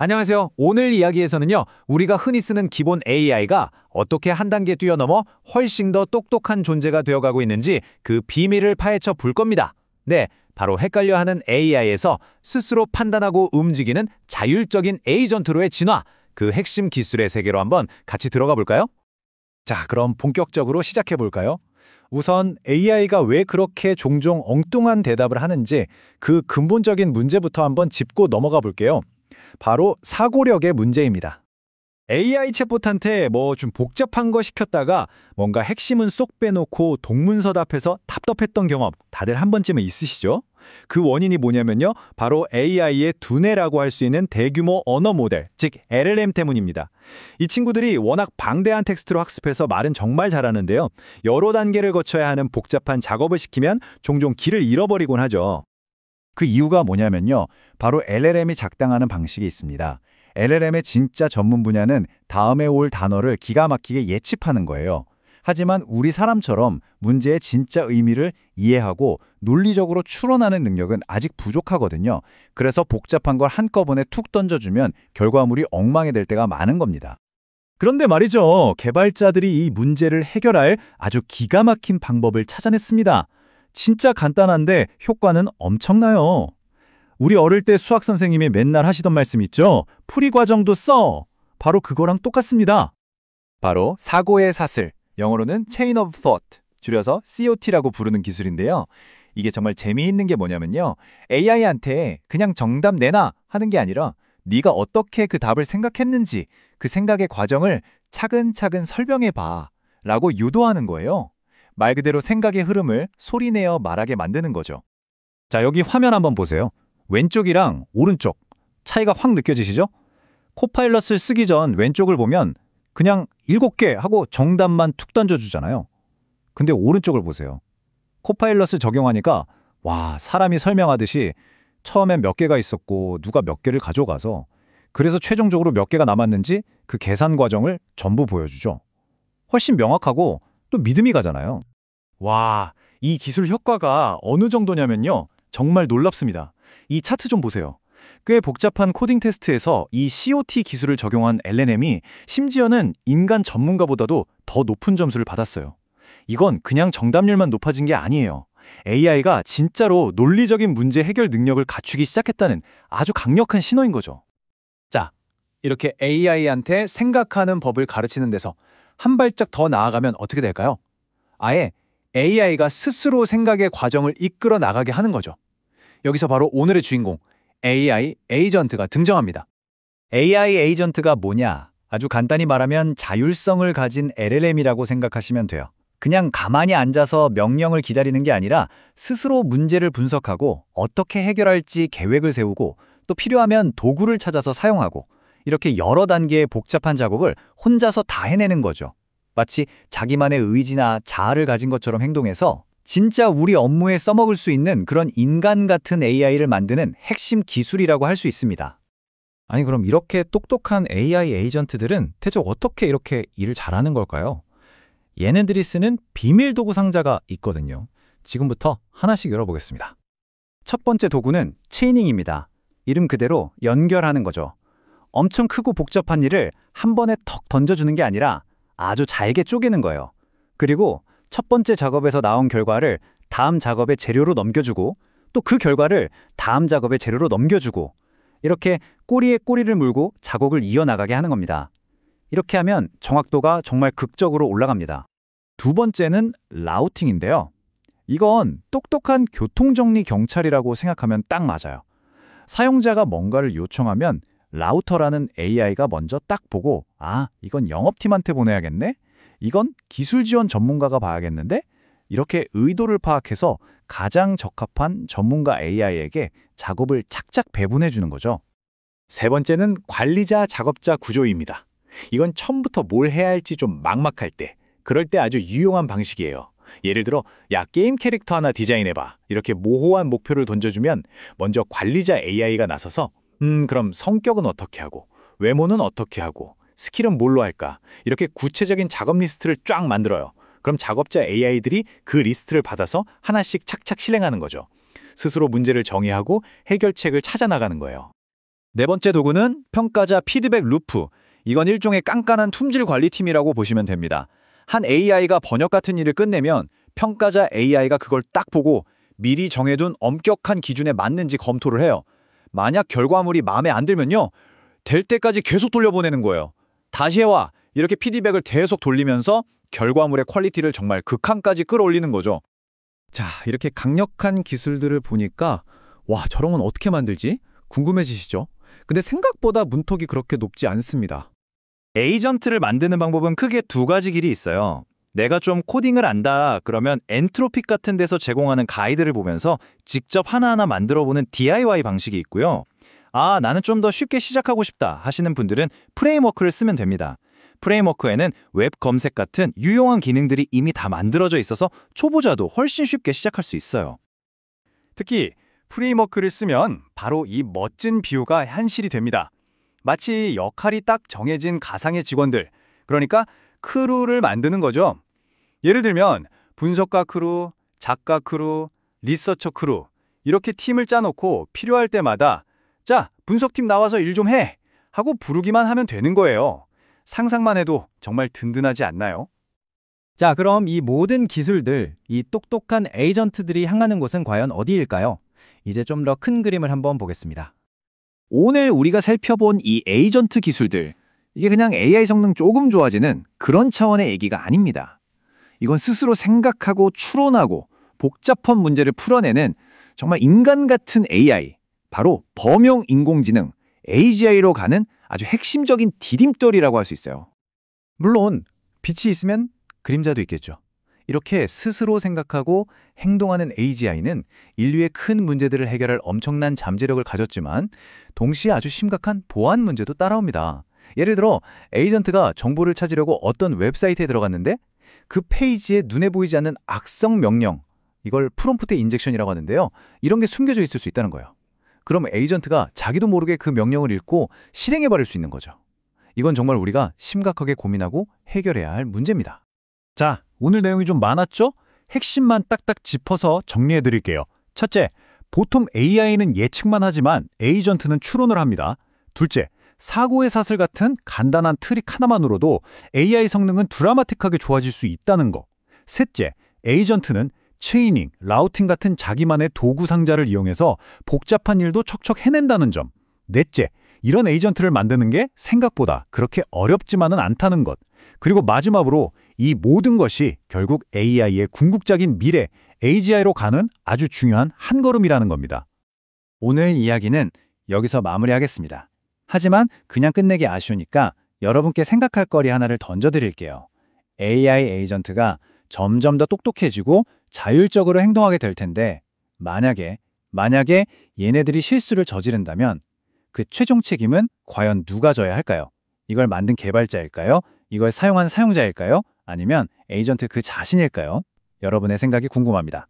안녕하세요. 오늘 이야기에서는요, 우리가 흔히 쓰는 기본 AI가 어떻게 한 단계 뛰어넘어 훨씬 더 똑똑한 존재가 되어가고 있는지 그 비밀을 파헤쳐 볼 겁니다. 네, 바로 헷갈려하는 AI에서 스스로 판단하고 움직이는 자율적인 에이전트로의 진화, 그 핵심 기술의 세계로 한번 같이 들어가 볼까요? 자, 그럼 본격적으로 시작해 볼까요? 우선 AI가 왜 그렇게 종종 엉뚱한 대답을 하는지 그 근본적인 문제부터 한번 짚고 넘어가 볼게요. 바로 사고력의 문제입니다. AI 챗봇한테 뭐 좀 복잡한 거 시켰다가 뭔가 핵심은 쏙 빼놓고 동문서답해서 답답했던 경험 다들 한 번쯤은 있으시죠? 그 원인이 뭐냐면요. 바로 AI의 두뇌라고 할 수 있는 대규모 언어 모델, 즉 LLM 때문입니다. 이 친구들이 워낙 방대한 텍스트로 학습해서 말은 정말 잘하는데요. 여러 단계를 거쳐야 하는 복잡한 작업을 시키면 종종 길을 잃어버리곤 하죠. 그 이유가 뭐냐면요. 바로 LLM이 작당하는 방식이 있습니다. LLM의 진짜 전문 분야는 다음에 올 단어를 기가 막히게 예측하는 거예요. 하지만 우리 사람처럼 문제의 진짜 의미를 이해하고 논리적으로 추론하는 능력은 아직 부족하거든요. 그래서 복잡한 걸 한꺼번에 툭 던져주면 결과물이 엉망이 될 때가 많은 겁니다. 그런데 말이죠. 개발자들이 이 문제를 해결할 아주 기가 막힌 방법을 찾아냈습니다. 진짜 간단한데 효과는 엄청나요. 우리 어릴 때 수학 선생님이 맨날 하시던 말씀 있죠? 풀이 과정도 써! 바로 그거랑 똑같습니다. 바로 사고의 사슬, 영어로는 Chain of Thought, 줄여서 COT라고 부르는 기술인데요. 이게 정말 재미있는 게 뭐냐면요. AI한테 그냥 정답 내놔 하는 게 아니라 네가 어떻게 그 답을 생각했는지 그 생각의 과정을 차근차근 설명해봐 라고 유도하는 거예요. 말 그대로 생각의 흐름을 소리내어 말하게 만드는 거죠. 자, 여기 화면 한번 보세요. 왼쪽이랑 오른쪽 차이가 확 느껴지시죠? 코파일럿을 쓰기 전 왼쪽을 보면 그냥 7개 하고 정답만 툭 던져주잖아요. 근데 오른쪽을 보세요. 코파일럿을 적용하니까 와, 사람이 설명하듯이 처음엔 몇 개가 있었고 누가 몇 개를 가져가서 그래서 최종적으로 몇 개가 남았는지 그 계산 과정을 전부 보여주죠. 훨씬 명확하고 또 믿음이 가잖아요. 와, 이 기술 효과가 어느 정도냐면요. 정말 놀랍습니다. 이 차트 좀 보세요. 꽤 복잡한 코딩 테스트에서 이 COT 기술을 적용한 LLM이 심지어는 인간 전문가보다도 더 높은 점수를 받았어요. 이건 그냥 정답률만 높아진 게 아니에요. AI가 진짜로 논리적인 문제 해결 능력을 갖추기 시작했다는 아주 강력한 신호인 거죠. 자, 이렇게 AI한테 생각하는 법을 가르치는 데서 한 발짝 더 나아가면 어떻게 될까요? 아예 AI가 스스로 생각의 과정을 이끌어 나가게 하는 거죠. 여기서 바로 오늘의 주인공, AI 에이전트가 등장합니다. AI 에이전트가 뭐냐? 아주 간단히 말하면 자율성을 가진 LLM이라고 생각하시면 돼요. 그냥 가만히 앉아서 명령을 기다리는 게 아니라 스스로 문제를 분석하고 어떻게 해결할지 계획을 세우고 또 필요하면 도구를 찾아서 사용하고 이렇게 여러 단계의 복잡한 작업을 혼자서 다 해내는 거죠. 마치 자기만의 의지나 자아를 가진 것처럼 행동해서 진짜 우리 업무에 써먹을 수 있는 그런 인간 같은 AI를 만드는 핵심 기술이라고 할 수 있습니다. 아니, 그럼 이렇게 똑똑한 AI 에이전트들은 대체 어떻게 이렇게 일을 잘하는 걸까요? 얘네들이 쓰는 비밀 도구 상자가 있거든요. 지금부터 하나씩 열어보겠습니다. 첫 번째 도구는 체이닝입니다. 이름 그대로 연결하는 거죠. 엄청 크고 복잡한 일을 한 번에 턱 던져주는 게 아니라 아주 잘게 쪼개는 거예요. 그리고 첫 번째 작업에서 나온 결과를 다음 작업의 재료로 넘겨주고 또 그 결과를 다음 작업의 재료로 넘겨주고 이렇게 꼬리에 꼬리를 물고 작업을 이어나가게 하는 겁니다. 이렇게 하면 정확도가 정말 극적으로 올라갑니다. 두 번째는 라우팅인데요. 이건 똑똑한 교통정리 경찰이라고 생각하면 딱 맞아요. 사용자가 뭔가를 요청하면 라우터라는 AI가 먼저 딱 보고 아, 이건 영업팀한테 보내야겠네? 이건 기술 지원 전문가가 봐야겠는데? 이렇게 의도를 파악해서 가장 적합한 전문가 AI에게 작업을 착착 배분해 주는 거죠. 세 번째는 관리자 작업자 구조입니다. 이건 처음부터 뭘 해야 할지 좀 막막할 때, 그럴 때 아주 유용한 방식이에요. 예를 들어, 야, 게임 캐릭터 하나 디자인해봐. 이렇게 모호한 목표를 던져주면 먼저 관리자 AI가 나서서 그럼 성격은 어떻게 하고, 외모는 어떻게 하고, 스킬은 뭘로 할까? 이렇게 구체적인 작업 리스트를 쫙 만들어요. 그럼 작업자 AI들이 그 리스트를 받아서 하나씩 착착 실행하는 거죠. 스스로 문제를 정의하고 해결책을 찾아 나가는 거예요. 네 번째 도구는 평가자 피드백 루프. 이건 일종의 깐깐한 품질 관리팀이라고 보시면 됩니다. 한 AI가 번역 같은 일을 끝내면 평가자 AI가 그걸 딱 보고 미리 정해둔 엄격한 기준에 맞는지 검토를 해요. 만약 결과물이 마음에 안 들면요, 될 때까지 계속 돌려보내는 거예요. 다시 해와, 이렇게 피드백을 계속 돌리면서 결과물의 퀄리티를 정말 극한까지 끌어올리는 거죠. 자, 이렇게 강력한 기술들을 보니까 와, 저런 건 어떻게 만들지? 궁금해지시죠? 근데 생각보다 문턱이 그렇게 높지 않습니다. 에이전트를 만드는 방법은 크게 두 가지 길이 있어요. 내가 좀 코딩을 안다 그러면 엔트로픽 같은 데서 제공하는 가이드를 보면서 직접 하나하나 만들어보는 DIY 방식이 있고요. 아, 나는 좀 더 쉽게 시작하고 싶다 하시는 분들은 프레임워크를 쓰면 됩니다. 프레임워크에는 웹 검색 같은 유용한 기능들이 이미 다 만들어져 있어서 초보자도 훨씬 쉽게 시작할 수 있어요. 특히 프레임워크를 쓰면 바로 이 멋진 비유가 현실이 됩니다. 마치 역할이 딱 정해진 가상의 직원들, 그러니까 크루를 만드는 거죠. 예를 들면 분석가 크루, 작가 크루, 리서처 크루 이렇게 팀을 짜놓고 필요할 때마다 자, 분석팀 나와서 일 좀 해! 하고 부르기만 하면 되는 거예요. 상상만 해도 정말 든든하지 않나요? 자, 그럼 이 모든 기술들, 이 똑똑한 에이전트들이 향하는 곳은 과연 어디일까요? 이제 좀 더 큰 그림을 한번 보겠습니다. 오늘 우리가 살펴본 이 에이전트 기술들, 이게 그냥 AI 성능 조금 좋아지는 그런 차원의 얘기가 아닙니다. 이건 스스로 생각하고 추론하고 복잡한 문제를 풀어내는 정말 인간 같은 AI, 바로 범용 인공지능, AGI로 가는 아주 핵심적인 디딤돌이라고 할 수 있어요. 물론 빛이 있으면 그림자도 있겠죠. 이렇게 스스로 생각하고 행동하는 AGI는 인류의 큰 문제들을 해결할 엄청난 잠재력을 가졌지만 동시에 아주 심각한 보안 문제도 따라옵니다. 예를 들어 에이전트가 정보를 찾으려고 어떤 웹사이트에 들어갔는데 그 페이지에 눈에 보이지 않는 악성 명령, 이걸 프롬프트 인젝션이라고 하는데요. 이런 게 숨겨져 있을 수 있다는 거예요. 그럼 에이전트가 자기도 모르게 그 명령을 읽고 실행해버릴 수 있는 거죠. 이건 정말 우리가 심각하게 고민하고 해결해야 할 문제입니다. 자, 오늘 내용이 좀 많았죠? 핵심만 딱딱 짚어서 정리해 드릴게요. 첫째, 보통 AI는 예측만 하지만 에이전트는 추론을 합니다. 둘째, 사고의 사슬 같은 간단한 트릭 하나만으로도 AI 성능은 드라마틱하게 좋아질 수 있다는 거. 셋째, 에이전트는 체이닝, 라우팅 같은 자기만의 도구 상자를 이용해서 복잡한 일도 척척 해낸다는 점. 넷째, 이런 에이전트를 만드는 게 생각보다 그렇게 어렵지만은 않다는 것. 그리고 마지막으로 이 모든 것이 결국 AI의 궁극적인 미래, AGI로 가는 아주 중요한 한 걸음이라는 겁니다. 오늘 이야기는 여기서 마무리하겠습니다. 하지만 그냥 끝내기 아쉬우니까 여러분께 생각할 거리 하나를 던져드릴게요. AI 에이전트가 점점 더 똑똑해지고 자율적으로 행동하게 될 텐데 만약에 얘네들이 실수를 저지른다면 그 최종 책임은 과연 누가 져야 할까요? 이걸 만든 개발자일까요? 이걸 사용한 사용자일까요? 아니면 에이전트 그 자신일까요? 여러분의 생각이 궁금합니다.